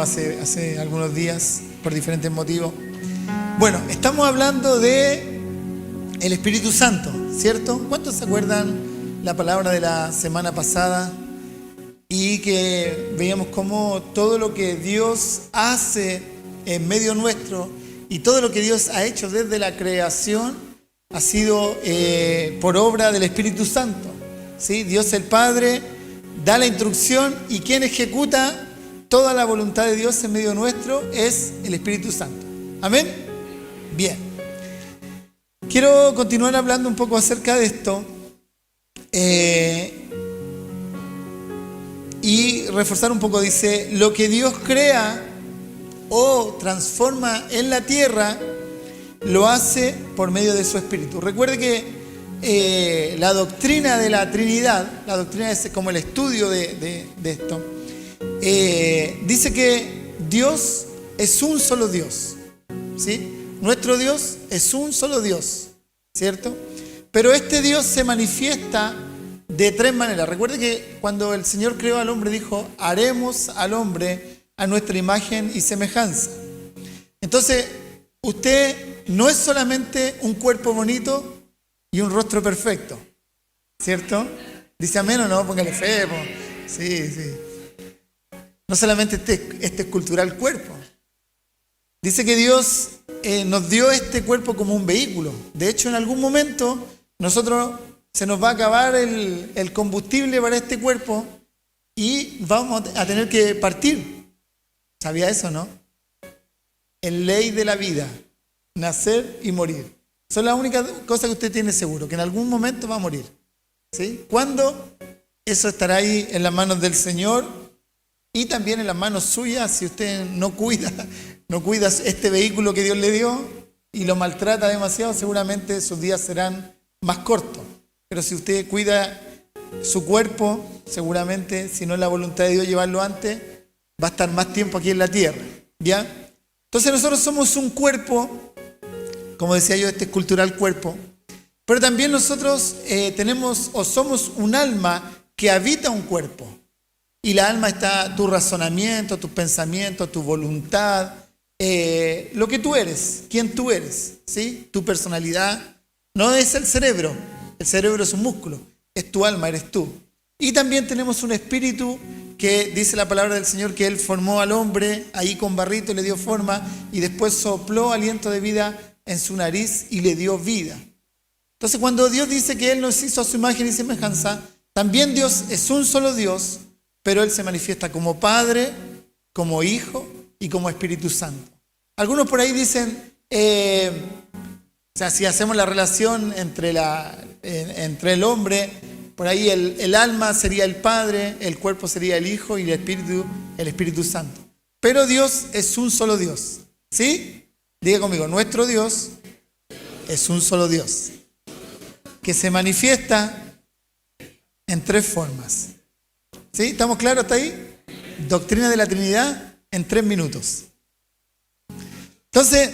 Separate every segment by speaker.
Speaker 1: terminó hace algunos días por diferentes motivos. Bueno, estamos hablando de el Espíritu Santo, ¿cierto? ¿Cuántos se acuerdan la palabra de la semana pasada? Y que veíamos cómo todo lo que Dios hace en medio nuestro y todo lo que Dios ha hecho desde la creación ha sido por obra del Espíritu Santo, ¿sí? Dios el Padre da la instrucción y quien ejecuta toda la voluntad de Dios en medio nuestro es el Espíritu Santo. ¿Amén? Bien. Quiero continuar hablando un poco acerca de esto y reforzar un poco. Dice, lo que Dios crea o transforma en la tierra lo hace por medio de su Espíritu. Recuerde que la doctrina de la Trinidad, la doctrina es como el estudio de esto, dice que Dios es un solo Dios, ¿sí? Nuestro Dios es un solo Dios, ¿cierto? Pero este Dios se manifiesta de tres maneras. Recuerde que cuando el Señor creó al hombre dijo, haremos al hombre a nuestra imagen y semejanza. Entonces, usted no es solamente un cuerpo bonito y un rostro perfecto, ¿cierto? ¿Dice amén o no? Póngale fe. Sí. No solamente este escultural cuerpo. Dice que Dios nos dio este cuerpo como un vehículo. De hecho, en algún momento se nos va a acabar el combustible para este cuerpo y vamos a tener que partir. ¿Sabía eso, no? En ley de la vida, nacer y morir. Esa es la única cosa que usted tiene seguro, que en algún momento va a morir, ¿sí? ¿Cuándo? Eso estará ahí en las manos del Señor y también en las manos suyas si usted no cuida este vehículo que Dios le dio y lo maltrata demasiado, seguramente sus días serán más cortos. Pero si usted cuida su cuerpo, seguramente, si no es la voluntad de Dios llevarlo antes, va a estar más tiempo aquí en la tierra, ¿ya? Entonces nosotros somos un cuerpo, como decía yo, este escultural cuerpo, pero también nosotros somos un alma que habita un cuerpo. Y la alma está tu razonamiento, tus pensamientos, tu voluntad, lo que tú eres, quién tú eres, ¿sí? Tu personalidad. No es el cerebro es un músculo, es tu alma, eres tú. Y también tenemos un espíritu que dice la palabra del Señor que Él formó al hombre ahí con barrito, le dio forma y después sopló aliento de vida en su nariz y le dio vida. Entonces cuando Dios dice que Él nos hizo a su imagen y semejanza, también Dios es un solo Dios, pero Él se manifiesta como Padre, como Hijo y como Espíritu Santo. Algunos por ahí dicen, o sea, si hacemos la relación entre el hombre, por ahí el alma sería el Padre, el cuerpo sería el Hijo y el Espíritu Santo. Pero Dios es un solo Dios, ¿sí? Diga conmigo, nuestro Dios es un solo Dios, que se manifiesta en tres formas. ¿Sí? ¿Estamos claros hasta ahí? Doctrina de la Trinidad en 3 minutos. Entonces,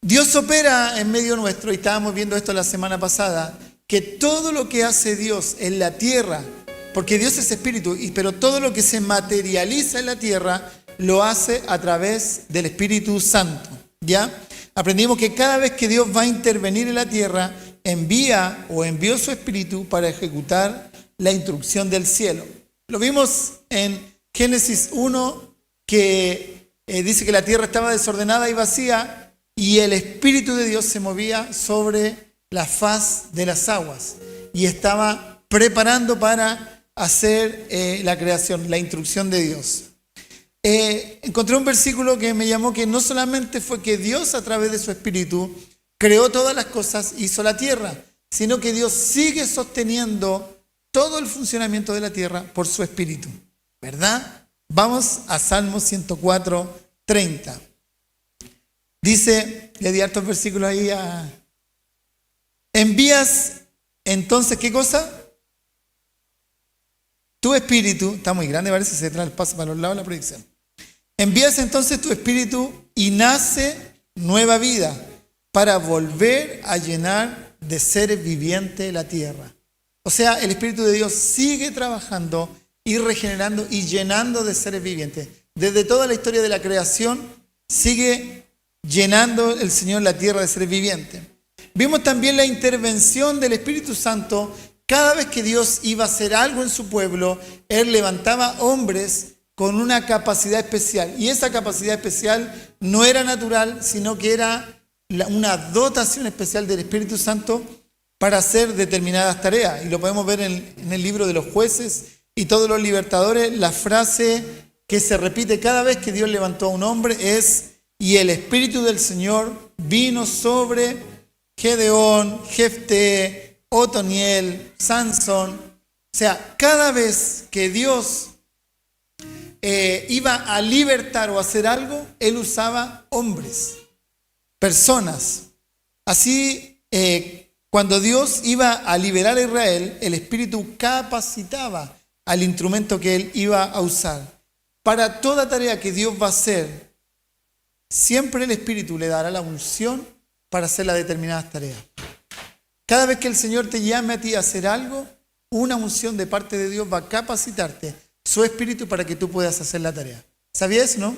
Speaker 1: Dios opera en medio nuestro, y estábamos viendo esto la semana pasada, que todo lo que hace Dios en la tierra, porque Dios es espíritu, pero todo lo que se materializa en la tierra lo hace a través del Espíritu Santo, ¿ya? Aprendimos que cada vez que Dios va a intervenir en la tierra, envió su Espíritu para ejecutar la instrucción del cielo. Lo vimos en Génesis 1, que dice que la tierra estaba desordenada y vacía, y el Espíritu de Dios se movía sobre la faz de las aguas y estaba preparando para hacer la creación, la instrucción de Dios. Encontré un versículo que me llamó, que no solamente fue que Dios a través de su Espíritu creó todas las cosas, hizo la tierra, sino que Dios sigue sosteniendo todo el funcionamiento de la tierra por su Espíritu, ¿verdad? Vamos a Salmo 104, 30. Dice, le di hartos versículos ahí envías entonces, ¿qué cosa? Tu Espíritu, está muy grande, parece, se trae el paso para los lados de la proyección. Envías entonces tu Espíritu y nace nueva vida para volver a llenar de seres vivientes la tierra. O sea, el Espíritu de Dios sigue trabajando y regenerando y llenando de seres vivientes. desde toda la historia de la creación, sigue llenando el Señor la tierra de seres vivientes. Vimos también la intervención del Espíritu Santo. Cada vez que Dios iba a hacer algo en su pueblo, Él levantaba hombres con una capacidad especial. Y esa capacidad especial no era natural, sino que era una dotación especial del Espíritu Santo para hacer determinadas tareas. Y lo podemos ver en el libro de los jueces y todos los libertadores. La frase que se repite cada vez que Dios levantó a un hombre es: y el Espíritu del Señor vino sobre Gedeón, Jefté, Otoniel, Sansón. O sea, cada vez que Dios iba a libertar o hacer algo, Él usaba hombres, personas. Así, cuando Dios iba a liberar a Israel, el Espíritu capacitaba al instrumento que Él iba a usar. Para toda tarea que Dios va a hacer, siempre el Espíritu le dará la unción para hacer las determinadas tareas. Cada vez que el Señor te llame a ti a hacer algo, una unción de parte de Dios va a capacitarte su Espíritu para que tú puedas hacer la tarea. ¿Sabías, no?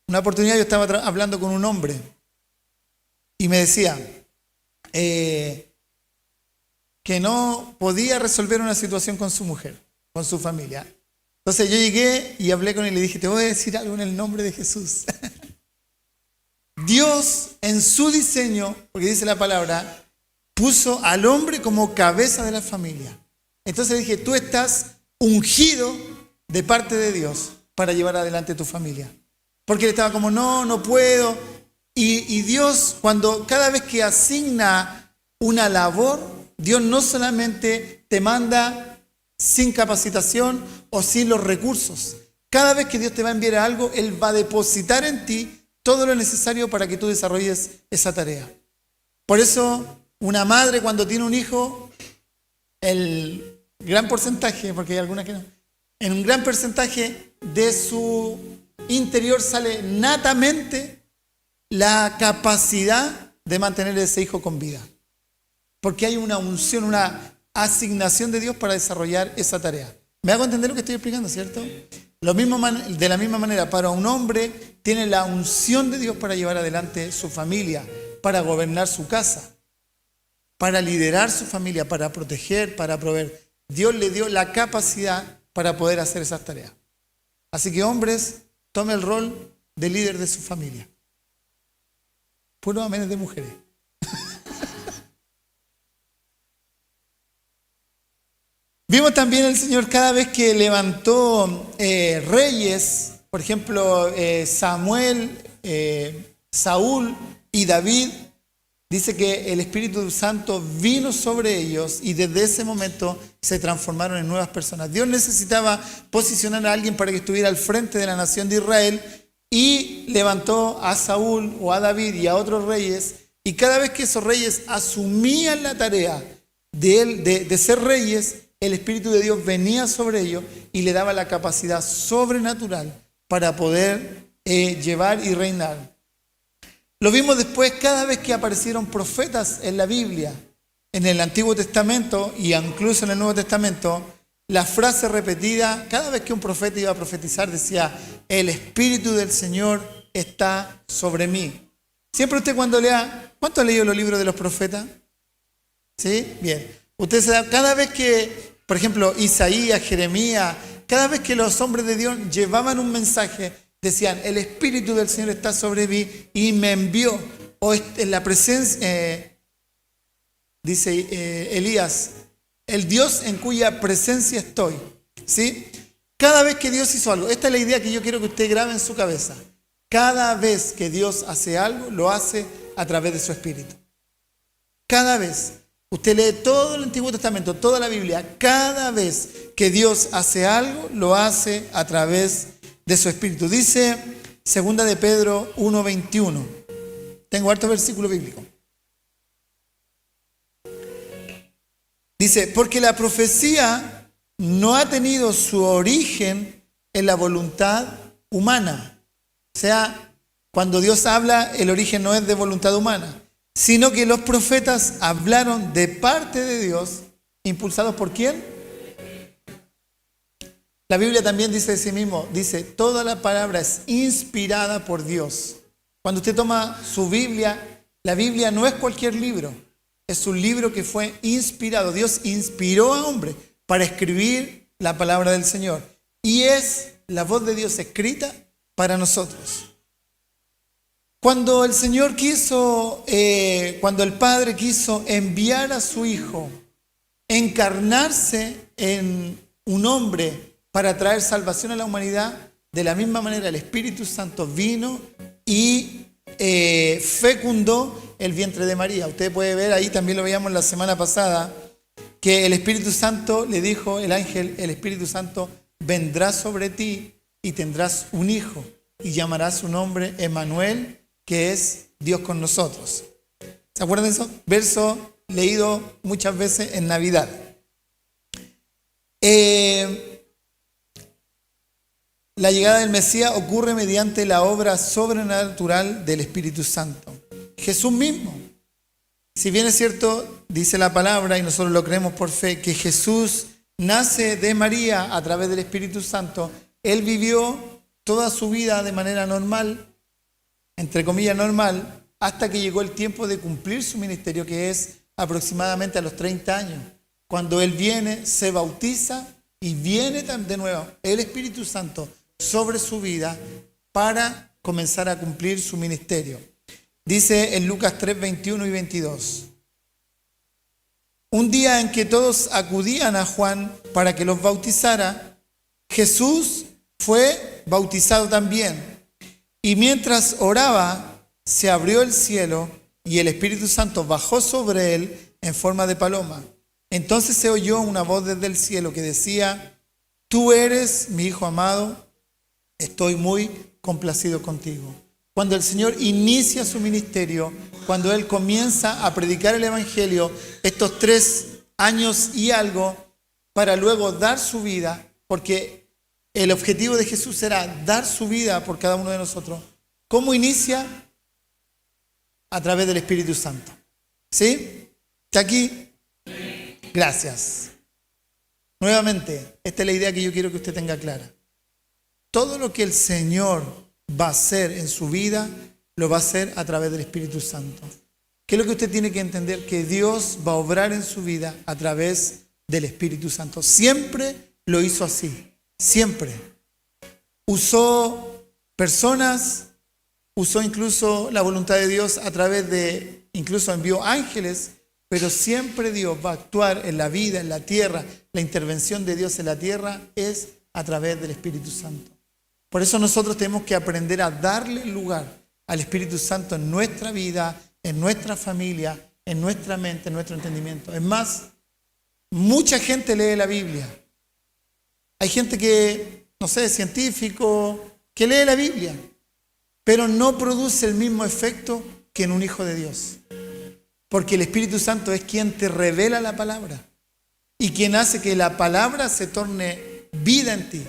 Speaker 1: Una oportunidad yo estaba hablando con un hombre y me decía que no podía resolver una situación con su mujer, con su familia. Entonces yo llegué y hablé con él y le dije: te voy a decir algo en el nombre de Jesús. Dios en su diseño, porque dice la palabra, puso al hombre como cabeza de la familia. Entonces le dije: tú estás ungido de parte de Dios para llevar adelante tu familia. Porque él estaba como: no puedo. Y Dios, cada vez que asigna una labor, Dios no solamente te manda sin capacitación o sin los recursos. Cada vez que Dios te va a enviar algo, Él va a depositar en ti todo lo necesario para que tú desarrolles esa tarea. Por eso, una madre cuando tiene un hijo, el gran porcentaje, porque hay algunas que no, en un gran porcentaje de su interior sale natamente la capacidad de mantener ese hijo con vida. Porque hay una unción, una asignación de Dios para desarrollar esa tarea. ¿Me hago entender lo que estoy explicando, cierto? De la misma manera, para un hombre tiene la unción de Dios para llevar adelante su familia, para gobernar su casa, para liderar su familia, para proteger, para proveer. Dios le dio la capacidad para poder hacer esas tareas. Así que hombres, tome el rol de líder de su familia. Puros amenes de mujeres. Vimos también el Señor cada vez que levantó reyes, por ejemplo, Samuel, Saúl y David. Dice que el Espíritu Santo vino sobre ellos y desde ese momento se transformaron en nuevas personas. Dios necesitaba posicionar a alguien para que estuviera al frente de la nación de Israel y levantó a Saúl o a David y a otros reyes. Y cada vez que esos reyes asumían la tarea de ser reyes, el Espíritu de Dios venía sobre ellos y le daba la capacidad sobrenatural para poder llevar y reinar. Lo vimos después cada vez que aparecieron profetas en la Biblia, en el Antiguo Testamento y incluso en el Nuevo Testamento. La frase repetida, cada vez que un profeta iba a profetizar, decía: el Espíritu del Señor está sobre mí. Siempre usted cuando lea, ¿cuánto ha leído los libros de los profetas? ¿Sí? Bien. Usted se da, cada vez que, por ejemplo, Isaías, Jeremías, cada vez que los hombres de Dios llevaban un mensaje, decían: el Espíritu del Señor está sobre mí y me envió. O en la presencia, dice Elías, el Dios en cuya presencia estoy. ¿Sí? Cada vez que Dios hizo algo, esta es la idea que yo quiero que usted grabe en su cabeza. Cada vez que Dios hace algo, lo hace a través de su Espíritu. Cada vez. Usted lee todo el Antiguo Testamento, toda la Biblia. Cada vez que Dios hace algo, lo hace a través de su Espíritu. Dice 2 de Pedro 1:21. Tengo harto versículo bíblico. Dice: porque la profecía no ha tenido su origen en la voluntad humana. O sea, cuando Dios habla, el origen no es de voluntad humana, sino que los profetas hablaron de parte de Dios, impulsados ¿por quién? La Biblia también dice de sí mismo, dice, toda la palabra es inspirada por Dios. Cuando usted toma su Biblia, la Biblia no es cualquier libro, es un libro que fue inspirado. Dios inspiró a hombre para escribir la palabra del Señor. Y es la voz de Dios escrita para nosotros. Cuando el Señor cuando el Padre quiso enviar a su Hijo, encarnarse en un hombre para traer salvación a la humanidad, de la misma manera el Espíritu Santo vino y fecundó el vientre de María. Usted puede ver, ahí también lo veíamos la semana pasada, que el Espíritu Santo le dijo, el ángel, el Espíritu Santo vendrá sobre ti y tendrás un hijo y llamarás su nombre Emmanuel, que es Dios con nosotros. ¿Se acuerdan de eso? Verso leído muchas veces en Navidad. La llegada del Mesías ocurre mediante la obra sobrenatural del Espíritu Santo. Jesús mismo. Si bien es cierto, dice la palabra, y nosotros lo creemos por fe, que Jesús nace de María a través del Espíritu Santo, Él vivió toda su vida de manera normal, entre comillas normal, hasta que llegó el tiempo de cumplir su ministerio, que es aproximadamente a los 30 años. Cuando Él viene, se bautiza y viene de nuevo el Espíritu Santo sobre su vida para comenzar a cumplir su ministerio. Dice en Lucas 3, 21 y 22. Un día en que todos acudían a Juan para que los bautizara, Jesús fue bautizado también. Y mientras oraba, se abrió el cielo y el Espíritu Santo bajó sobre él en forma de paloma. Entonces se oyó una voz desde el cielo que decía, tú eres mi Hijo amado, estoy muy complacido contigo. Cuando el Señor inicia su ministerio, cuando Él comienza a predicar el Evangelio, estos 3 años y algo, para luego dar su vida, porque el objetivo de Jesús era dar su vida por cada uno de nosotros. ¿Cómo inicia? A través del Espíritu Santo. ¿Sí? ¿Está aquí? Gracias. Nuevamente, esta es la idea que yo quiero que usted tenga clara. Todo lo que el Señor va a hacer en su vida, lo va a hacer a través del Espíritu Santo. ¿Qué es lo que usted tiene que entender? Que Dios va a obrar en su vida a través del Espíritu Santo. Siempre lo hizo así. Siempre. Usó personas, usó incluso la voluntad de Dios a través de, incluso envió ángeles, pero siempre Dios va a actuar en la vida, en la tierra. La intervención de Dios en la tierra es a través del Espíritu Santo. Por eso nosotros tenemos que aprender a darle lugar al Espíritu Santo en nuestra vida, en nuestra familia, en nuestra mente, en nuestro entendimiento. Es más, mucha gente lee la Biblia. Hay gente que, no sé, científico, que lee la Biblia, pero no produce el mismo efecto que en un hijo de Dios. Porque el Espíritu Santo es quien te revela la palabra y quien hace que la palabra se torne vida en ti.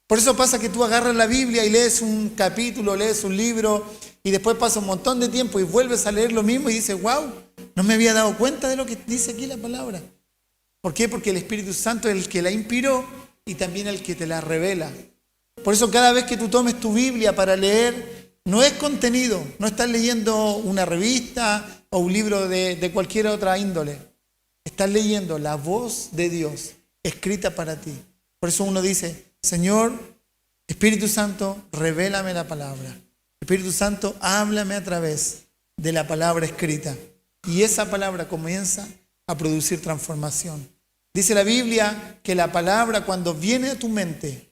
Speaker 1: Por eso pasa que tú agarras la Biblia y lees un capítulo, lees un libro y después pasa un montón de tiempo y vuelves a leer lo mismo y dices, wow, no me había dado cuenta de lo que dice aquí la palabra. ¿Por qué? Porque el Espíritu Santo es el que la inspiró y también el que te la revela. Por eso cada vez que tú tomes tu Biblia para leer, no es contenido, no estás leyendo una revista o un libro de cualquier otra índole. Estás leyendo la voz de Dios escrita para ti. Por eso uno dice, Señor, Espíritu Santo, revélame la palabra. Espíritu Santo, háblame a través de la palabra escrita. Y esa palabra comienza a producir transformación. Dice la Biblia que la palabra cuando viene a tu mente,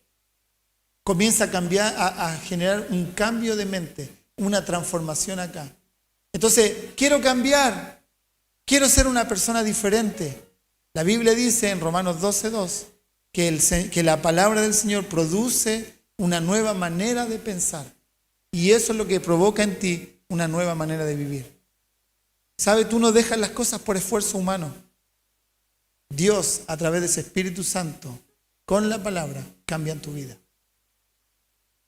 Speaker 1: comienza a cambiar, a generar un cambio de mente, una transformación acá. Entonces, quiero cambiar, quiero ser una persona diferente. La Biblia dice en Romanos 12:2 que la palabra del Señor produce una nueva manera de pensar. Y eso es lo que provoca en ti una nueva manera de vivir. ¿Sabe? Tú no dejas las cosas por esfuerzo humano. Dios, a través de ese Espíritu Santo, con la palabra, cambia tu vida.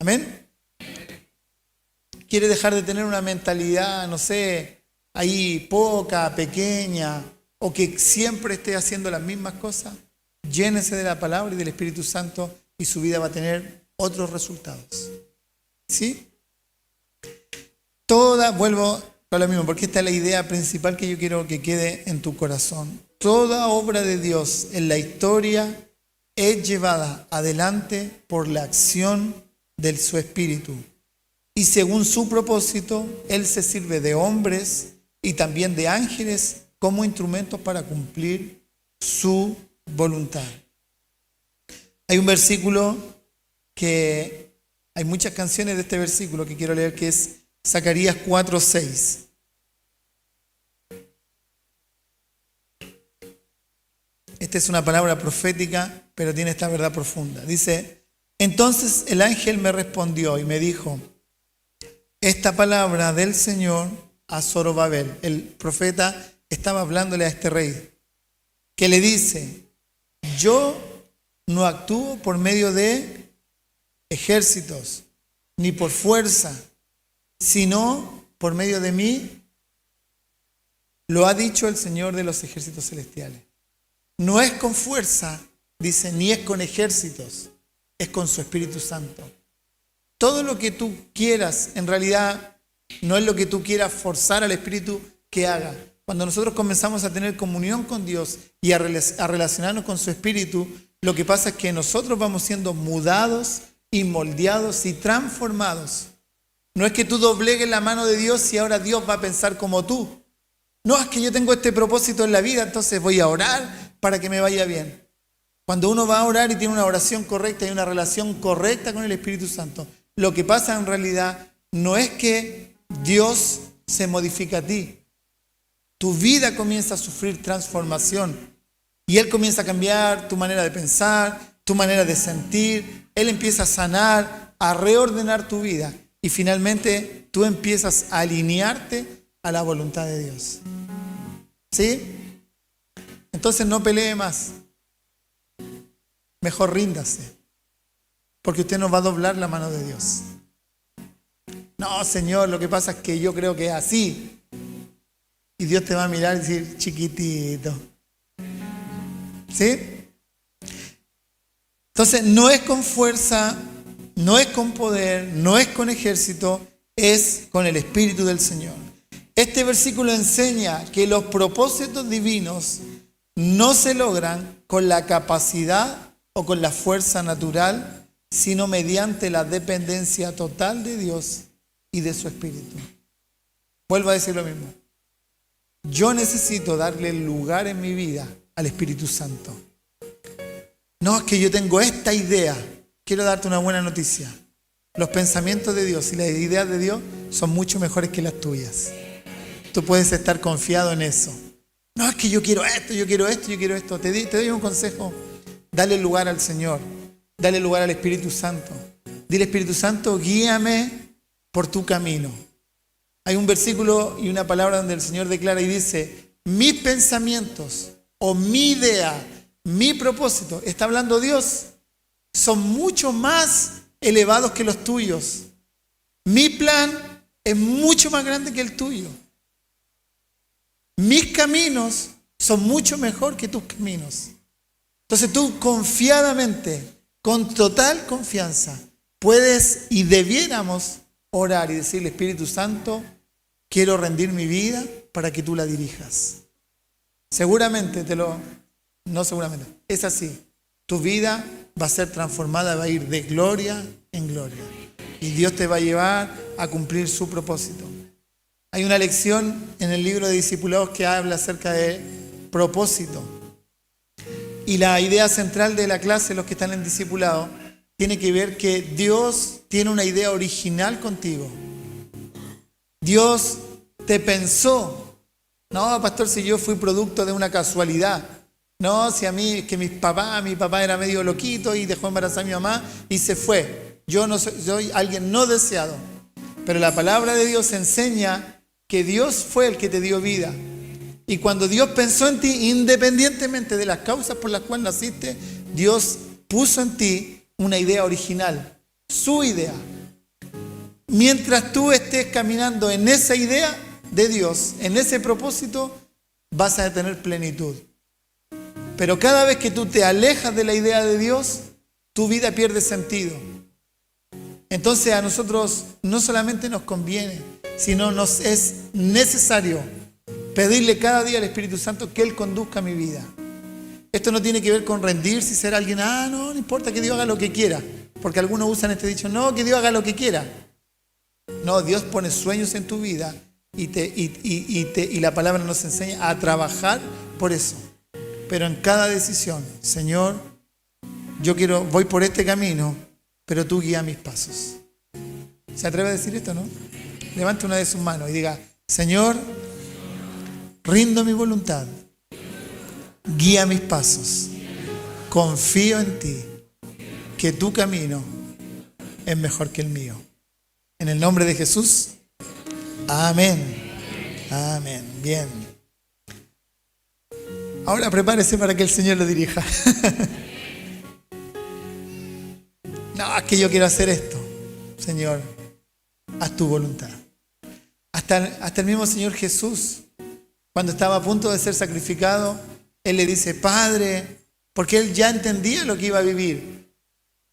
Speaker 1: ¿Amén? ¿Quieres dejar de tener una mentalidad, no sé, ahí poca, pequeña, o que siempre esté haciendo las mismas cosas? Llénese de la palabra y del Espíritu Santo y su vida va a tener otros resultados. ¿Sí? Vuelvo a lo mismo, porque esta es la idea principal que yo quiero que quede en tu corazón. Toda obra de Dios en la historia es llevada adelante por la acción de su Espíritu. Y según su propósito, Él se sirve de hombres y también de ángeles como instrumentos para cumplir su voluntad. Hay un versículo que, hay muchas canciones de este versículo que quiero leer, que es Zacarías 4:6. Esta es una palabra profética, pero tiene esta verdad profunda. Dice, entonces el ángel me respondió y me dijo, esta palabra del Señor a Zorobabel. El profeta estaba hablándole a este rey, que le dice, yo no actúo por medio de ejércitos, ni por fuerza, sino por medio de mí, lo ha dicho el Señor de los ejércitos celestiales. No es con fuerza, dice, ni es con ejércitos, es con su Espíritu Santo. Todo lo que tú quieras, en realidad, no es lo que tú quieras forzar al Espíritu que haga. Cuando nosotros comenzamos a tener comunión con Dios y a relacionarnos con su Espíritu, lo que pasa es que nosotros vamos siendo mudados y moldeados y transformados. No es que tú doblegues la mano de Dios y ahora Dios va a pensar como tú. No, es que yo tengo este propósito en la vida, entonces voy a orar para que me vaya bien. Cuando uno va a orar y tiene una oración correcta y una relación correcta con el Espíritu Santo, lo que pasa en realidad no es que Dios se modifica a ti. Tu vida comienza a sufrir transformación y Él comienza a cambiar tu manera de pensar, tu manera de sentir. Él empieza a sanar, a reordenar tu vida y finalmente tú empiezas a alinearte a la voluntad de Dios. ¿Sí? Entonces no pelee más. Mejor ríndase. Porque usted no va a doblar la mano de Dios. No, Señor, lo que pasa es que yo creo que es así. Y Dios te va a mirar y decir, chiquitito. ¿Sí? Entonces no es con fuerza, no es con poder, no es con ejército, es con el Espíritu del Señor. Este versículo enseña que los propósitos divinos no se logran con la capacidad o con la fuerza natural, sino mediante la dependencia total de Dios y de su Espíritu. Vuelvo a decir lo mismo. Yo necesito darle lugar en mi vida al Espíritu Santo. No, es que yo tengo esta idea. Quiero darte una buena noticia. Los pensamientos de Dios y las ideas de Dios son mucho mejores que las tuyas. Tú puedes estar confiado en eso. No, es que yo quiero esto, yo quiero esto, yo quiero esto. Te doy un consejo. Dale lugar al Señor. Dale lugar al Espíritu Santo. Dile, Espíritu Santo, guíame por tu camino. Hay un versículo y una palabra donde el Señor declara y dice, mis pensamientos o mi idea, mi propósito, está hablando Dios, son mucho más elevados que los tuyos. Mi plan es mucho más grande que el tuyo. Mis caminos son mucho mejor que tus caminos. Entonces tú confiadamente, con total confianza, puedes y debiéramos orar y decirle, Espíritu Santo, quiero rendir mi vida para que tú la dirijas. Seguramente no seguramente, es así. Tu vida va a ser transformada, va a ir de gloria en gloria. Y Dios te va a llevar a cumplir su propósito. Hay una lección en el libro de Discipulados que habla acerca de propósito. Y la idea central de la clase, los que están en Discipulado, tiene que ver que Dios tiene una idea original contigo. Dios te pensó. No, pastor, si yo fui producto de una casualidad. No, si a mí, es que mi papá era medio loquito y dejó embarazada a mi mamá y se fue. Yo no soy alguien no deseado. Pero la palabra de Dios enseña que Dios fue el que te dio vida. Y cuando Dios pensó en ti, independientemente de las causas por las cuales naciste, Dios puso en ti una idea original, su idea. Mientras tú estés caminando en esa idea de Dios, en ese propósito, vas a tener plenitud. Pero cada vez que tú te alejas de la idea de Dios, tu vida pierde sentido. Entonces a nosotros no solamente nos conviene, sino nos es necesario pedirle cada día al Espíritu Santo que Él conduzca mi vida. Esto no tiene que ver con rendirse y ser alguien, no importa, que Dios haga lo que quiera. Porque algunos usan este dicho, no, que Dios haga lo que quiera. No, Dios pone sueños en tu vida y la palabra nos enseña a trabajar por eso. Pero en cada decisión, Señor, voy por este camino, pero tú guía mis pasos. ¿Se atreve a decir esto, no? Levante una de sus manos y diga, Señor, rindo mi voluntad, guía mis pasos, confío en ti, que tu camino es mejor que el mío. En el nombre de Jesús, amén. Amén. Bien. Ahora prepárese para que el Señor lo dirija. No, es que yo quiero hacer esto. Señor, haz tu voluntad. Hasta el mismo Señor Jesús, cuando estaba a punto de ser sacrificado, Él le dice, Padre, porque Él ya entendía lo que iba a vivir.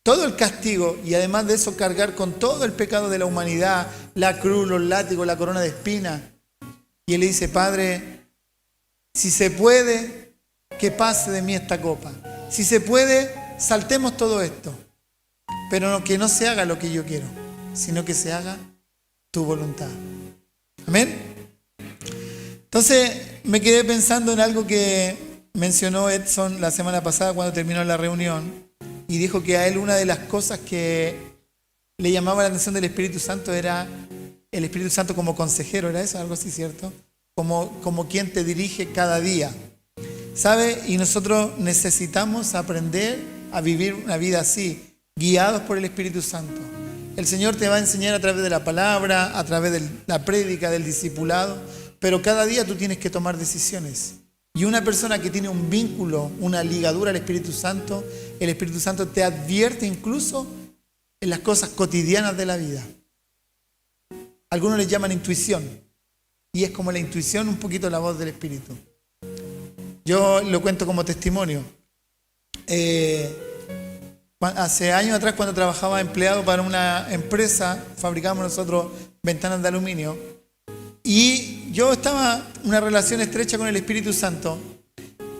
Speaker 1: Todo el castigo y además de eso cargar con todo el pecado de la humanidad, la cruz, los látigos, la corona de espinas. Y Él le dice, Padre, si se puede, que pase de mí esta copa. Si se puede, saltemos todo esto. Pero que no se haga lo que yo quiero, sino que se haga tu voluntad. Amén. Entonces me quedé pensando en algo que mencionó Edson la semana pasada cuando terminó la reunión y dijo que a él una de las cosas que le llamaba la atención del Espíritu Santo era el Espíritu Santo como consejero. ¿Era eso? Algo así, ¿cierto? Como quien te dirige cada día. ¿Sabe? Y nosotros necesitamos aprender a vivir una vida así, guiados por el Espíritu Santo. El Señor te va a enseñar a través de la palabra, a través de la prédica, del discipulado, pero cada día tú tienes que tomar decisiones. Y una persona que tiene un vínculo, una ligadura al Espíritu Santo, el Espíritu Santo te advierte incluso en las cosas cotidianas de la vida. Algunos le llaman intuición, y es como la intuición, un poquito la voz del Espíritu. Yo lo cuento como testimonio. Hace años atrás, cuando trabajaba empleado para una empresa, fabricábamos nosotros ventanas de aluminio, y yo estaba en una relación estrecha con el Espíritu Santo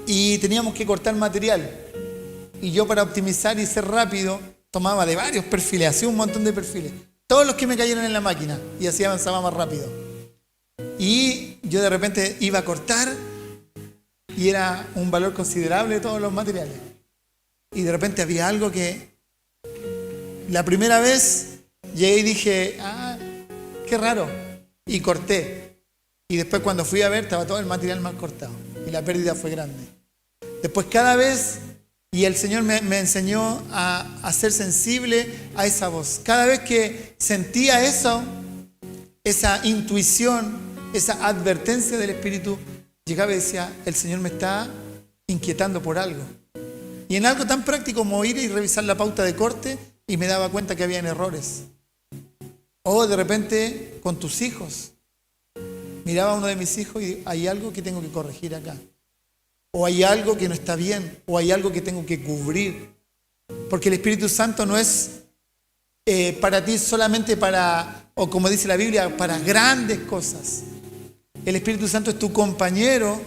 Speaker 1: y teníamos que cortar material. Y yo, para optimizar y ser rápido, tomaba de varios perfiles, hacía un montón de perfiles, todos los que me cayeron en la máquina, y así avanzaba más rápido. Y yo de repente iba a cortar y era un valor considerable de todos los materiales. Y de repente había algo que la primera vez llegué y dije, qué raro, y corté. Y después cuando fui a ver estaba todo el material mal cortado y la pérdida fue grande. Después cada vez, y el Señor me enseñó a ser sensible a esa voz. Cada vez que sentía eso, esa intuición, esa advertencia del Espíritu, llegaba y decía, el Señor me está inquietando por algo. Y en algo tan práctico como ir y revisar la pauta de corte, y me daba cuenta que habían errores. O de repente con tus hijos. Miraba a uno de mis hijos y hay algo que tengo que corregir acá. O hay algo que no está bien. O hay algo que tengo que cubrir. Porque el Espíritu Santo no es para ti solamente o como dice la Biblia, para grandes cosas. El Espíritu Santo es tu compañero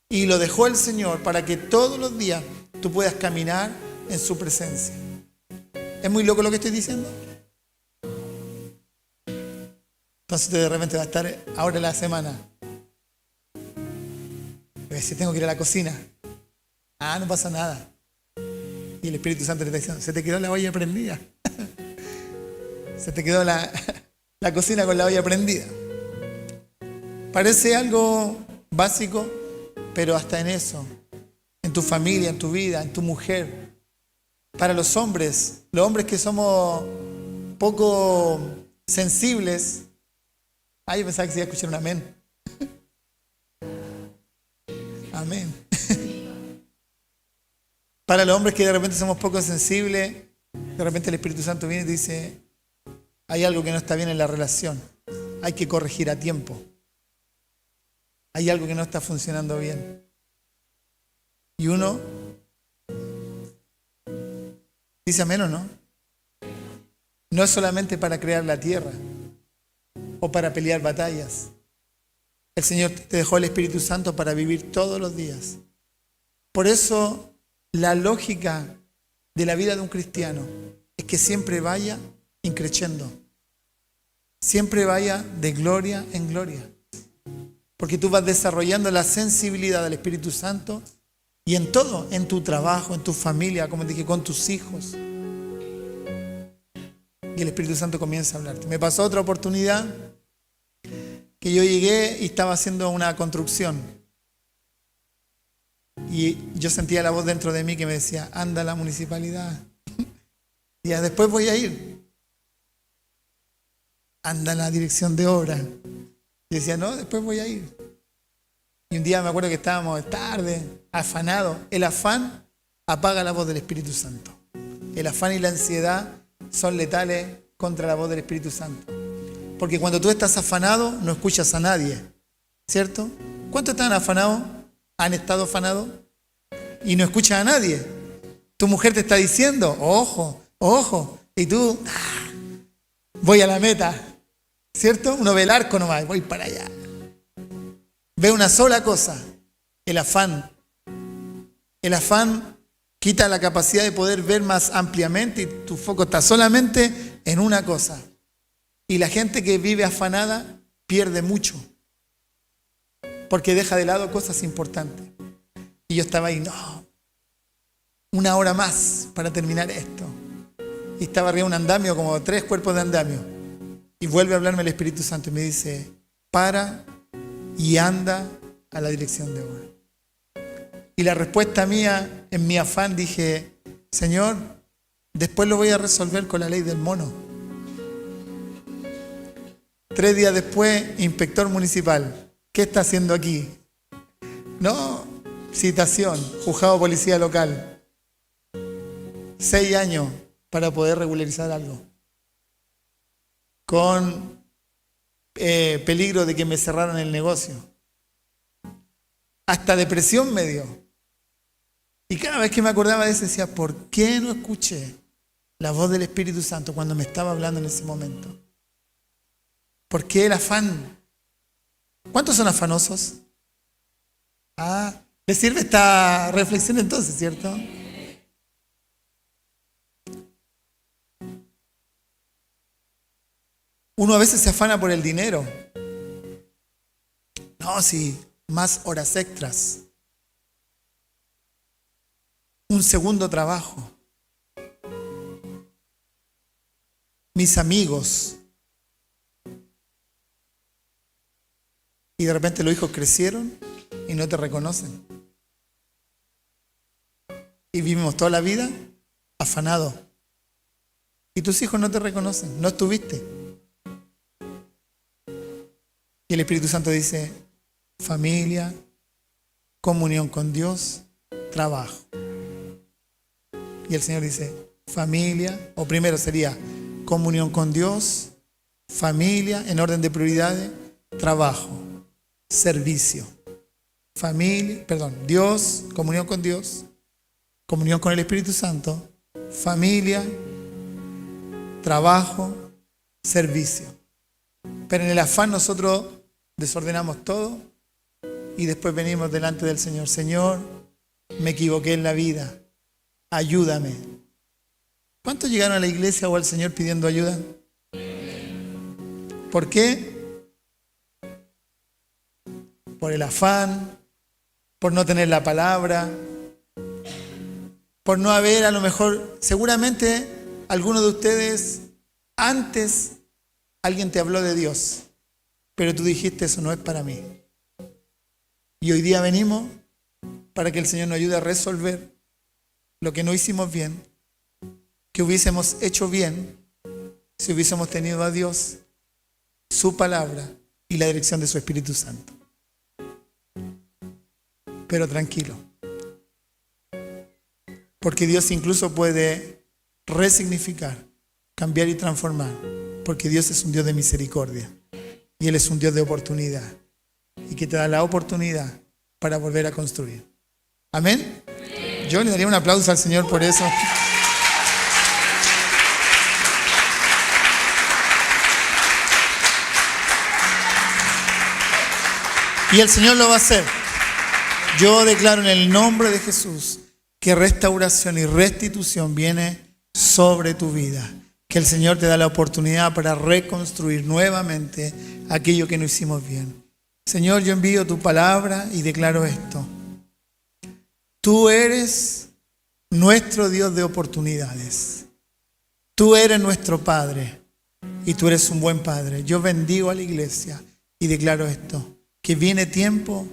Speaker 1: y lo dejó el Señor para que todos los días tú puedas caminar en su presencia. ¿Es muy loco lo que estoy diciendo? Entonces de repente va a estar ahora en la semana. A ver si tengo que ir a la cocina. No pasa nada. Y el Espíritu Santo le está diciendo, se te quedó la olla prendida. Se te quedó la cocina con la olla prendida. Parece algo básico, pero hasta en eso, en tu familia, en tu vida, en tu mujer. Para los hombres que somos poco sensibles, yo pensaba que se iba a escuchar un amén. Amén. Para los hombres que de repente somos poco sensibles, de repente el Espíritu Santo viene y te dice, hay algo que no está bien en la relación, hay que corregir a tiempo. Hay algo que no está funcionando bien. Y uno Dice amén o no. No es solamente para crear la tierra o para pelear batallas. El Señor te dejó el Espíritu Santo para vivir todos los días. Por eso la lógica de la vida de un cristiano es que siempre vaya increciendo. Siempre vaya de gloria en gloria. Porque tú vas desarrollando la sensibilidad del Espíritu Santo y en todo, en tu trabajo, en tu familia, como dije, con tus hijos. Y el Espíritu Santo comienza a hablarte. Me pasó otra oportunidad que yo llegué y estaba haciendo una construcción. Y yo sentía la voz dentro de mí que me decía, anda a la municipalidad. Y ya después voy a ir. Anda a la dirección de obra. Y decía, no, después voy a ir. Y un día me acuerdo que estábamos tarde, afanados. El afán apaga la voz del Espíritu Santo. El afán y la ansiedad son letales contra la voz del Espíritu Santo. Porque cuando tú estás afanado, no escuchas a nadie. ¿Cierto? ¿Cuántos están afanados? ¿Han estado afanados? Y no escuchas a nadie. Tu mujer te está diciendo, ojo, ojo. Y tú, voy a la meta. ¿Cierto? Uno ve el arco nomás, voy para allá. Ve una sola cosa, el afán. El afán quita la capacidad de poder ver más ampliamente y tu foco está solamente en una cosa. Y la gente que vive afanada pierde mucho, porque deja de lado cosas importantes. Y yo estaba ahí, no, una hora más para terminar esto. Y estaba arriba de un andamio, como 3 cuerpos de andamio. Y vuelve a hablarme el Espíritu Santo y me dice, para y anda a la dirección de obra. Y la respuesta mía, en mi afán, dije, Señor, después lo voy a resolver con la ley del mono. 3 días después, inspector municipal, ¿qué está haciendo aquí? No, citación, juzgado de policía local. 6 años para poder regularizar algo. Con peligro de que me cerraran el negocio. Hasta depresión me dio. Y cada vez que me acordaba de eso decía, ¿por qué no escuché la voz del Espíritu Santo cuando me estaba hablando en ese momento? ¿Por qué el afán? ¿Cuántos son afanosos? ¿Les sirve esta reflexión entonces, cierto? Uno a veces se afana por el dinero. No, sí, más horas extras. Un segundo trabajo. Mis amigos. Y de repente los hijos crecieron y no te reconocen. Y vivimos toda la vida afanados. Y tus hijos no te reconocen, no estuviste. Y el Espíritu Santo dice, familia, comunión con Dios, trabajo. Y el Señor dice, familia, o primero sería comunión con Dios, familia, en orden de prioridades, trabajo, servicio. Familia, Dios, comunión con Dios, comunión con el Espíritu Santo, familia, trabajo, servicio. Pero en el afán nosotros desordenamos todo y después venimos delante del Señor. Señor, me equivoqué en la vida. Ayúdame. ¿Cuántos llegaron a la iglesia o al Señor pidiendo ayuda? ¿Por qué? Por el afán, por no tener la palabra, por no haber a lo mejor, seguramente algunos de ustedes antes alguien te habló de Dios, pero tú dijiste, eso no es para mí. Y hoy día venimos para que el Señor nos ayude a resolver lo que no hicimos bien, que hubiésemos hecho bien si hubiésemos tenido a Dios, su palabra y la dirección de su Espíritu Santo. Pero tranquilo, porque Dios incluso puede resignificar, cambiar y transformar, porque Dios es un Dios de misericordia y Él es un Dios de oportunidad y que te da la oportunidad para volver a construir. ¿Amén? Yo le daría un aplauso al Señor por eso. Y el Señor lo va a hacer. Yo declaro en el nombre de Jesús que restauración y restitución viene sobre tu vida. Que el Señor te da la oportunidad para reconstruir nuevamente aquello que no hicimos bien. Señor, yo envío tu palabra y declaro esto. Tú eres nuestro Dios de oportunidades. Tú eres nuestro Padre y tú eres un buen Padre. Yo bendigo a la iglesia y declaro esto, que viene tiempo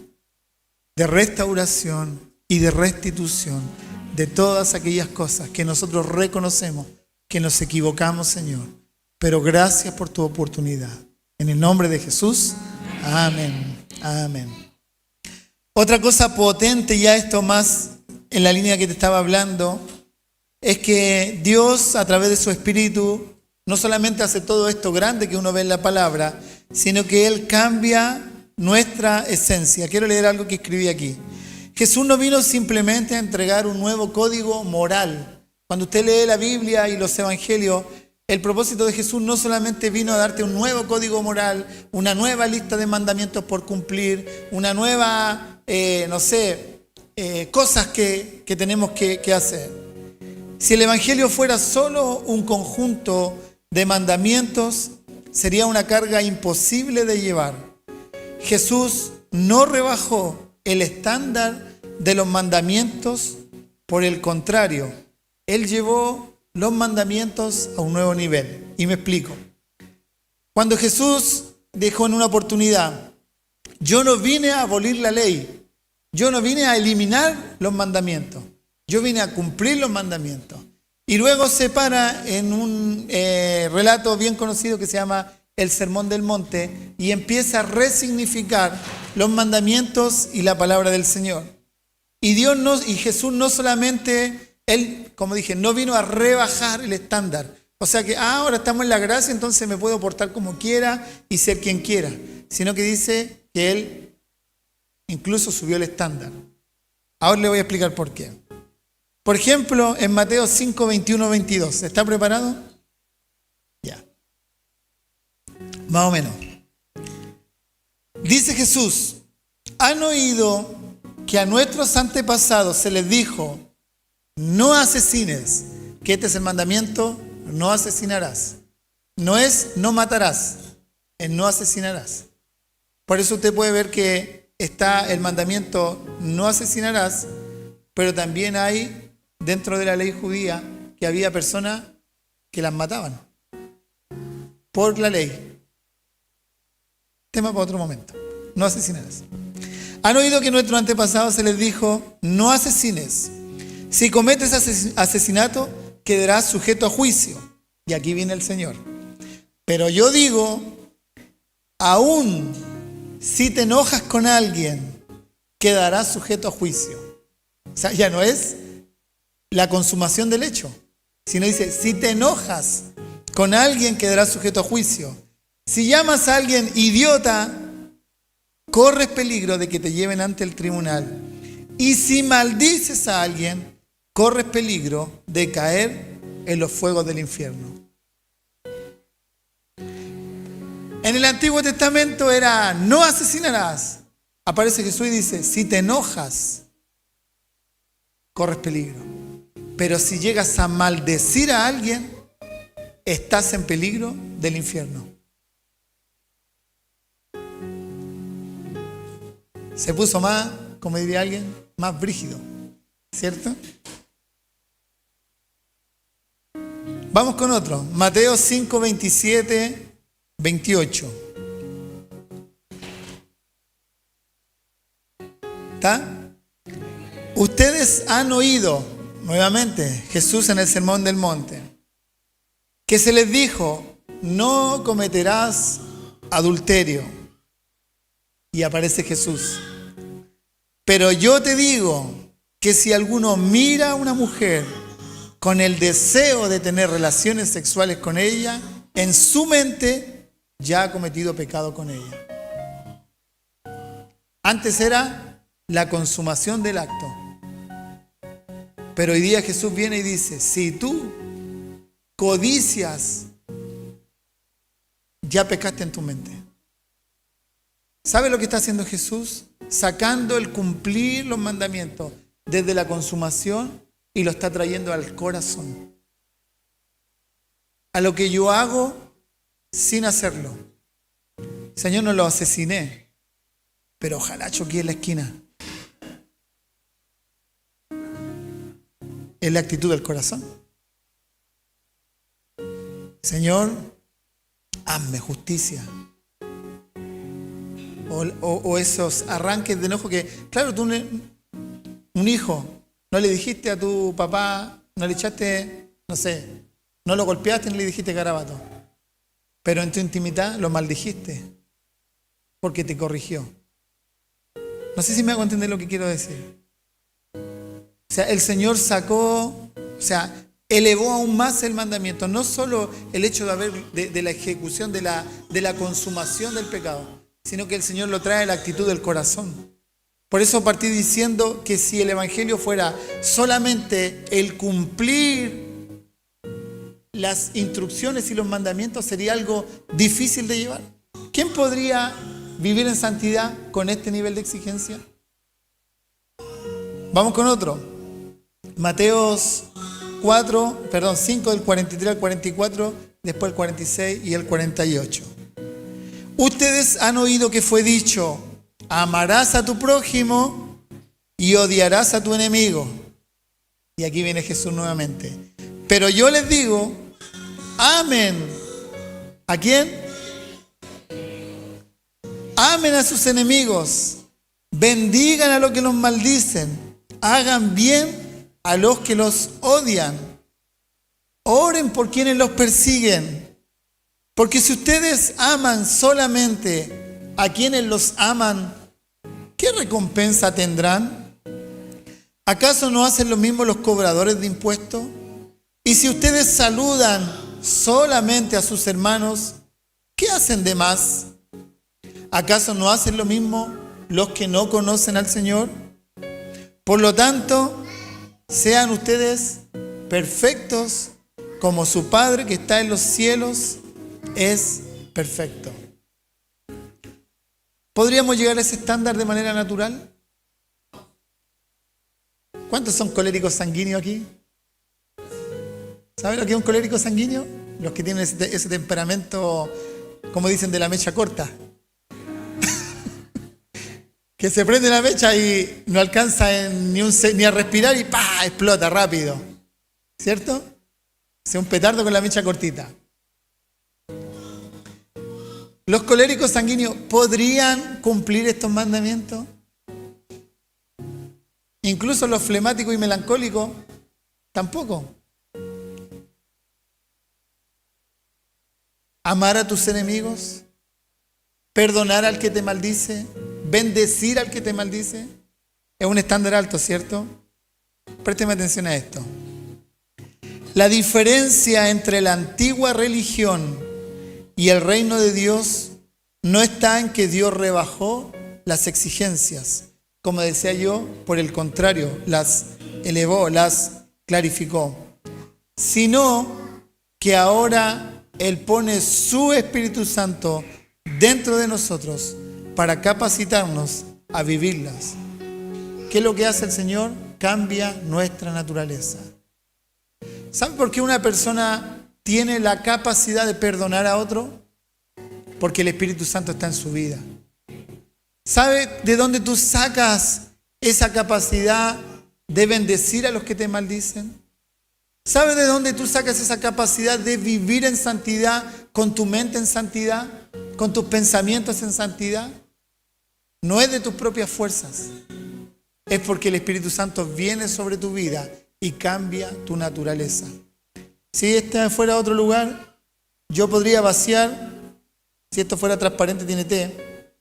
Speaker 1: de restauración y de restitución de todas aquellas cosas que nosotros reconocemos que nos equivocamos, Señor. Pero gracias por tu oportunidad. En el nombre de Jesús, amén. Amén. Otra cosa potente, ya esto más en la línea que te estaba hablando, es que Dios a través de su Espíritu no solamente hace todo esto grande que uno ve en la palabra, sino que Él cambia nuestra esencia. Quiero leer algo que escribí aquí. Jesús no vino simplemente a entregar un nuevo código moral. Cuando usted lee la Biblia y los evangelios, el propósito de Jesús no solamente vino a darte un nuevo código moral, una nueva lista de mandamientos por cumplir, una nueva, cosas que tenemos que hacer. Si el evangelio fuera solo un conjunto de mandamientos, sería una carga imposible de llevar. Jesús no rebajó el estándar de los mandamientos, por el contrario, Él llevó los mandamientos a un nuevo nivel. Y me explico. Cuando Jesús dijo en una oportunidad, yo no vine a abolir la ley, yo no vine a eliminar los mandamientos, yo vine a cumplir los mandamientos. Y luego se para en un relato bien conocido que se llama el Sermón del Monte y empieza a resignificar los mandamientos y la palabra del Señor. Y Jesús no solamente, Él, como dije, no vino a rebajar el estándar. O sea que ahora estamos en la gracia, entonces me puedo portar como quiera y ser quien quiera. Sino que dice que Él incluso subió el estándar. Ahora le voy a explicar por qué. Por ejemplo, en Mateo 5, 21, 22. ¿Está preparado? Ya. Más o menos. Dice Jesús, ¿han oído que a nuestros antepasados se les dijo, no asesines? Que este es el mandamiento, no asesinarás. No es no matarás, es no asesinarás. Por eso usted puede ver que está el mandamiento no asesinarás, pero también hay dentro de la ley judía que había personas que las mataban por la ley. Tema para otro momento. No asesinarás. Han oído que a nuestros antepasados se les dijo, no asesines. Si cometes asesinato, quedarás sujeto a juicio. Y aquí viene el Señor. Pero yo digo, aún si te enojas con alguien, quedarás sujeto a juicio. O sea, ya no es la consumación del hecho, sino dice, si te enojas con alguien, quedarás sujeto a juicio. Si llamas a alguien idiota, corres peligro de que te lleven ante el tribunal. Y si maldices a alguien, corres peligro de caer en los fuegos del infierno. En el Antiguo Testamento era no asesinarás. Aparece Jesús y dice, si te enojas, corres peligro. Pero si llegas a maldecir a alguien, estás en peligro del infierno. Se puso más, como diría alguien, más brígido, ¿cierto? Vamos con otro. Mateo 5, 27, 28. ¿Está? Ustedes han oído, nuevamente, Jesús en el Sermón del Monte, que se les dijo, no cometerás adulterio. Y aparece Jesús. Pero yo te digo que si alguno mira a una mujer con el deseo de tener relaciones sexuales con ella, en su mente ya ha cometido pecado con ella. Antes era la consumación del acto. Pero hoy día Jesús viene y dice, si tú codicias, ya pecaste en tu mente. ¿Sabe lo que está haciendo Jesús? Sacando el cumplir los mandamientos desde la consumación y lo está trayendo al corazón. A lo que yo hago sin hacerlo. Señor, no lo asesiné, pero ojalá choqué en la esquina. Es la actitud del corazón. Señor, hazme justicia. O esos arranques de enojo que, claro, tú, un hijo, no le dijiste a tu papá, no le echaste, no sé, no lo golpeaste ni le dijiste garabato, pero en tu intimidad lo maldijiste porque te corrigió. No sé si me hago entender lo que quiero decir. O sea, el Señor elevó aún más el mandamiento, no solo el hecho de la ejecución, de la consumación del pecado, sino que el Señor lo trae a la actitud del corazón. Por eso partí diciendo que si el Evangelio fuera solamente el cumplir las instrucciones y los mandamientos, sería algo difícil de llevar. ¿Quién podría vivir en santidad con este nivel de exigencia? Vamos con otro. Mateo 5 del 43 al 44, después el 46 y el 48. Ustedes han oído que fue dicho: amarás a tu prójimo y odiarás a tu enemigo. Y aquí viene Jesús nuevamente. Pero yo les digo, amen. ¿A quién? Amen a sus enemigos. Bendigan a los que los maldicen. Hagan bien a los que los odian. Oren por quienes los persiguen. Porque si ustedes aman solamente a quienes los aman, ¿qué recompensa tendrán? ¿Acaso no hacen lo mismo los cobradores de impuestos? Y si ustedes saludan solamente a sus hermanos, ¿qué hacen de más? ¿Acaso no hacen lo mismo los que no conocen al Señor? Por lo tanto, sean ustedes perfectos como su Padre que está en los cielos es perfecto. ¿Podríamos llegar a ese estándar de manera natural? ¿Cuántos son coléricos sanguíneos aquí? ¿Saben lo que es un colérico sanguíneo? Los que tienen ese temperamento, como dicen, de la mecha corta. Que se prende la mecha y no alcanza ni a respirar y ¡pah!, explota rápido. ¿Cierto? Es un petardo con la mecha cortita. ¿Los coléricos sanguíneos podrían cumplir estos mandamientos? Incluso los flemáticos y melancólicos tampoco. Amar a tus enemigos, perdonar al que te maldice, bendecir al que te maldice, es un estándar alto, ¿cierto? Présteme atención a esto. La diferencia entre la antigua religión y el reino de Dios no está en que Dios rebajó las exigencias. Como decía yo, por el contrario, las elevó, las clarificó. Sino que ahora Él pone su Espíritu Santo dentro de nosotros para capacitarnos a vivirlas. ¿Qué es lo que hace el Señor? Cambia nuestra naturaleza. ¿Sabe por qué una persona tiene la capacidad de perdonar a otro? Porque el Espíritu Santo está en su vida. ¿Sabe de dónde tú sacas esa capacidad de bendecir a los que te maldicen? ¿Sabe de dónde tú sacas esa capacidad de vivir en santidad, con tu mente en santidad, con tus pensamientos en santidad? No es de tus propias fuerzas. Es porque el Espíritu Santo viene sobre tu vida y cambia tu naturaleza. Si este fuera otro lugar, yo podría vaciar. Si esto fuera transparente, tiene té.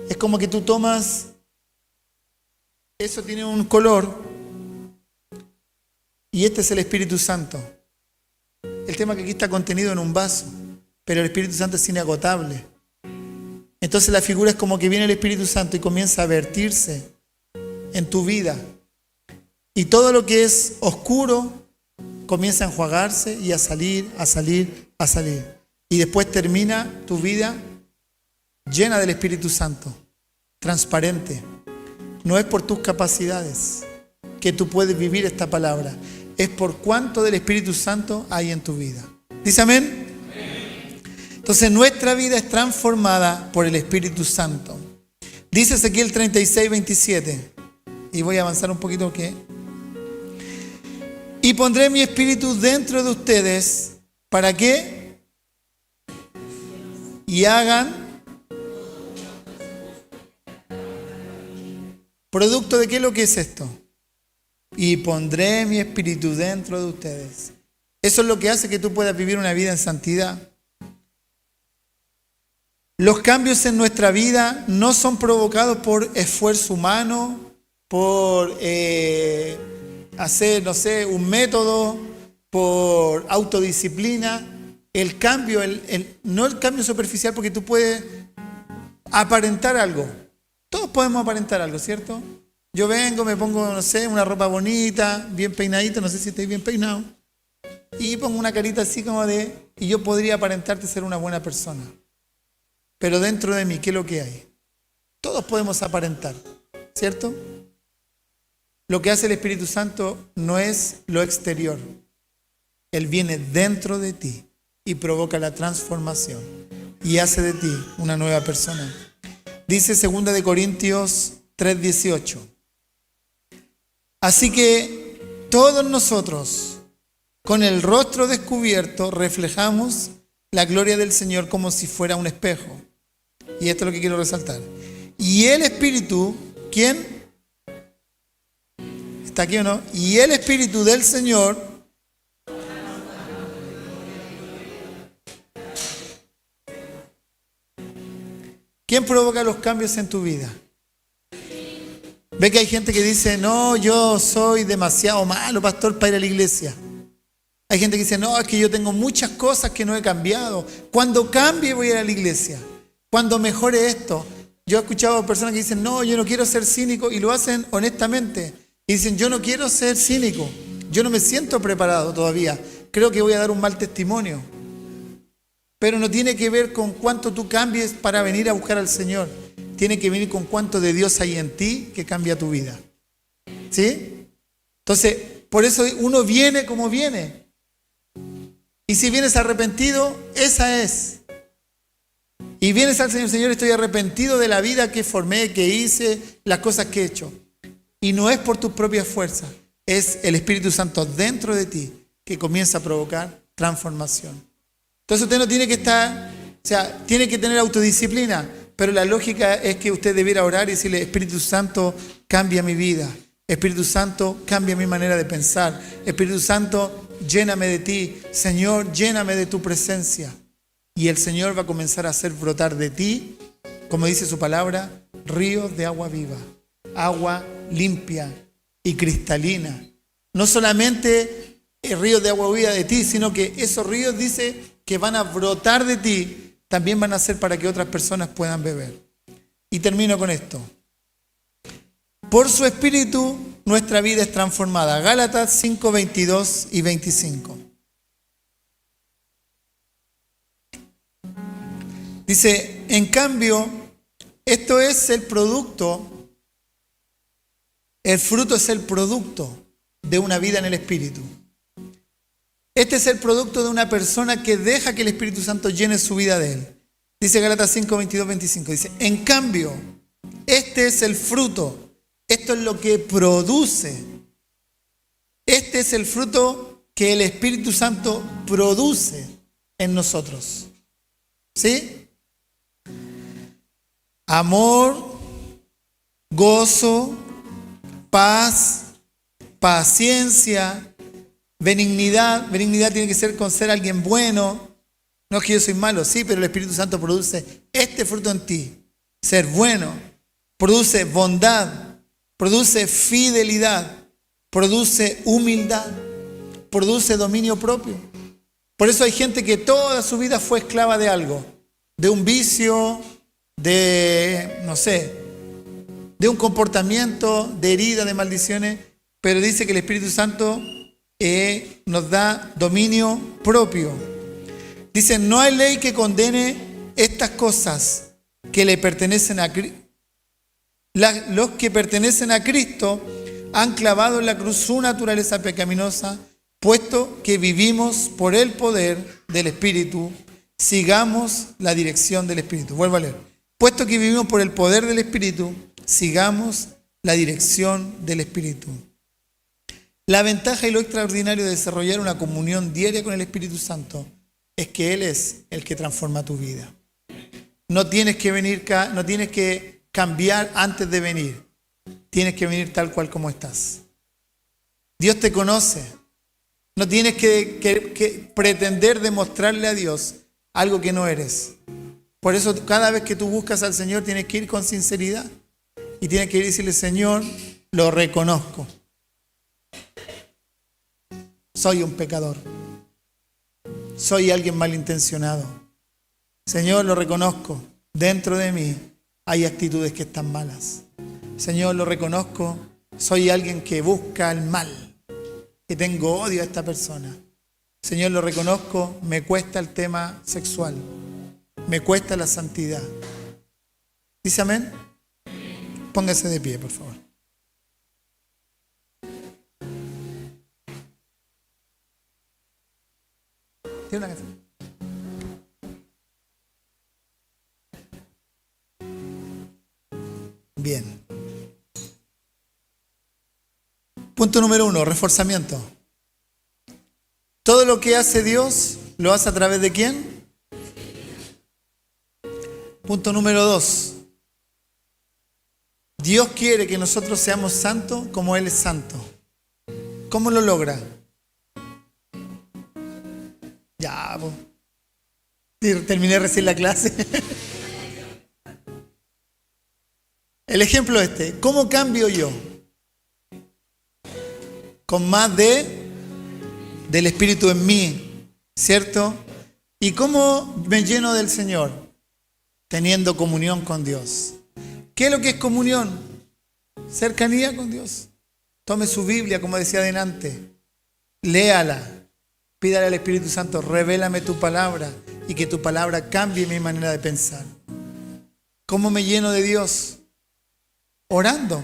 Speaker 1: Es como que tú tomas, eso tiene un color, y este es el Espíritu Santo. El tema que aquí está contenido en un vaso, pero el Espíritu Santo es inagotable. Entonces la figura es como que viene el Espíritu Santo y comienza a vertirse en tu vida. Y todo lo que es oscuro comienza a enjuagarse y a salir, a salir, a salir. Y después termina tu vida llena del Espíritu Santo, transparente. No es por tus capacidades que tú puedes vivir esta palabra, es por cuánto del Espíritu Santo hay en tu vida. ¿Dice amén? Entonces nuestra vida es transformada por el Espíritu Santo. Dice Ezequiel 36, 27. Y voy a avanzar un poquito que... Y pondré mi espíritu dentro de ustedes. ¿Para qué? Y hagan... ¿Producto de qué es lo que es esto? Y pondré mi espíritu dentro de ustedes. Eso es lo que hace que tú puedas vivir una vida en santidad. Los cambios en nuestra vida no son provocados por esfuerzo humano, por hacer, no sé, un método, por autodisciplina. El cambio, no el cambio superficial, porque tú puedes aparentar algo. Todos podemos aparentar algo, ¿cierto? Yo vengo, me pongo, no sé, una ropa bonita, bien peinadito, no sé si estoy bien peinado, y pongo una carita así como de... Y yo podría aparentarte ser una buena persona. Pero dentro de mí, ¿qué es lo que hay? Todos podemos aparentar, ¿cierto? Lo que hace el Espíritu Santo no es lo exterior. Él viene dentro de ti y provoca la transformación y hace de ti una nueva persona. Dice 2 Corintios 3:18. Así que todos nosotros, con el rostro descubierto, reflejamos la gloria del Señor como si fuera un espejo. Y esto es lo que quiero resaltar. Y el Espíritu, ¿quién? ¿Está aquí o no? Y el Espíritu del Señor ¿quién provoca los cambios en tu vida? Ve que hay gente que dice, no, yo soy demasiado malo, pastor, para ir a la iglesia. Hay gente que dice, no, es que yo tengo muchas cosas que no he cambiado. Cuando cambie voy a ir a la iglesia. Cuando mejore esto. Yo he escuchado personas que dicen, no, yo no quiero ser cínico, y lo hacen honestamente. Y dicen, yo no quiero ser cínico. Yo no me siento preparado todavía. Creo que voy a dar un mal testimonio. Pero no tiene que ver con cuánto tú cambies para venir a buscar al Señor. Tiene que venir con cuánto de Dios hay en ti que cambia tu vida. ¿Sí? Entonces, por eso uno viene como viene. Y si vienes arrepentido, esa es. Y vienes al Señor, Señor, estoy arrepentido de la vida que formé, que hice, las cosas que he hecho. Y no es por tus propias fuerzas, es el Espíritu Santo dentro de ti que comienza a provocar transformación. Entonces usted no tiene que estar, o sea, tiene que tener autodisciplina, pero la lógica es que usted debiera orar y decirle, Espíritu Santo, cambia mi vida. Espíritu Santo, cambia mi manera de pensar. Espíritu Santo, lléname de ti. Señor, lléname de tu presencia. Y el Señor va a comenzar a hacer brotar de ti, como dice su palabra, ríos de agua viva, agua limpia y cristalina. No solamente ríos de agua viva de ti, sino que esos ríos, dice, que van a brotar de ti, también van a ser para que otras personas puedan beber. Y termino con esto. Por su Espíritu, nuestra vida es transformada. Gálatas 5, 22 y 25. Dice, en cambio, esto es el producto, el fruto es el producto de una vida en el Espíritu. Este es el producto de una persona que deja que el Espíritu Santo llene su vida de él. Dice Gálatas 5, 22, 25. Dice, en cambio, este es el fruto. Esto es lo que produce. Este es el fruto que el Espíritu Santo produce en nosotros. ¿Sí? Amor, gozo, paz, paciencia, benignidad. Benignidad tiene que ser con ser alguien bueno. No es que yo soy malo, sí, pero el Espíritu Santo produce este fruto en ti. Ser bueno, produce bondad, produce fidelidad, produce humildad, produce dominio propio. Por eso hay gente que toda su vida fue esclava de algo, de un vicio, de, no sé, de un comportamiento, de heridas, de maldiciones, pero dice que el Espíritu Santo nos da dominio propio. Dice, no hay ley que condene estas cosas. que le pertenecen a Cristo. Los que pertenecen a Cristo han clavado en la cruz su naturaleza pecaminosa, puesto que vivimos por el poder del Espíritu, sigamos la dirección del Espíritu. Vuelvo a leer. Puesto que vivimos por el poder del Espíritu, sigamos la dirección del Espíritu. La ventaja y lo extraordinario de desarrollar una comunión diaria con el Espíritu Santo es que Él es el que transforma tu vida. No tienes que cambiar antes de venir. Tienes que venir tal cual como estás. Dios te conoce. No tienes que pretender demostrarle a Dios algo que no eres. Por eso cada vez que tú buscas al Señor tienes que ir con sinceridad. Y tienes que ir y decirle, Señor, lo reconozco. Soy un pecador. Soy alguien malintencionado. Señor, lo reconozco. Dentro de mí hay actitudes que están malas. Señor, lo reconozco. Soy alguien que busca el mal. Que tengo odio a esta persona. Señor, lo reconozco. Me cuesta el tema sexual. Me cuesta la santidad. ¿Dice amén? Póngase de pie, por favor. ¿Tiene una canción? Bien. Punto número 1, reforzamiento. Todo lo que hace Dios, ¿lo hace a través de quién? Punto número 2. Dios quiere que nosotros seamos santos como Él es santo. ¿Cómo lo logra? Ya, pues. Terminé recién la clase. El ejemplo ¿cómo cambio yo? Con más del Espíritu en mí, ¿cierto? ¿Y cómo me lleno del Señor? Teniendo comunión con Dios. ¿Qué es lo que es comunión? Cercanía con Dios. Tome su Biblia, como decía adelante. Léala. Pídale al Espíritu Santo, revélame tu palabra y que tu palabra cambie mi manera de pensar. ¿Cómo me lleno de Dios? Orando,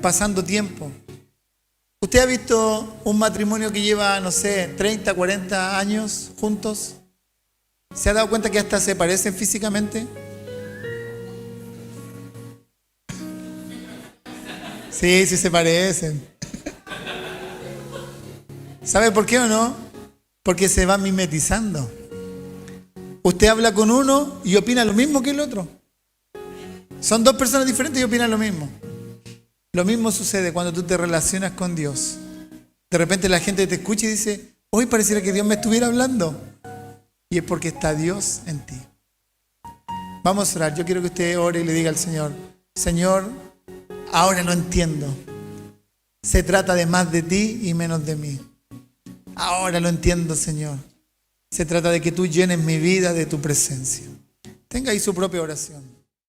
Speaker 1: pasando tiempo. ¿Usted ha visto un matrimonio que lleva, no sé, 30, 40 años juntos? ¿Se ha dado cuenta que hasta se parecen físicamente? Sí, sí se parecen. ¿Sabe por qué o no? Porque se va mimetizando. Usted habla con uno y opina lo mismo que el otro. Son dos personas diferentes y opinan lo mismo. Lo mismo sucede cuando tú te relacionas con Dios. De repente la gente te escucha y dice, hoy pareciera que Dios me estuviera hablando. Y es porque está Dios en ti. Vamos a orar. Yo quiero que usted ore y le diga al Señor, Señor, ahora no entiendo. Se trata de más de ti y menos de mí. Ahora lo entiendo, Señor. Se trata de que tú llenes mi vida de tu presencia. Tenga ahí su propia oración.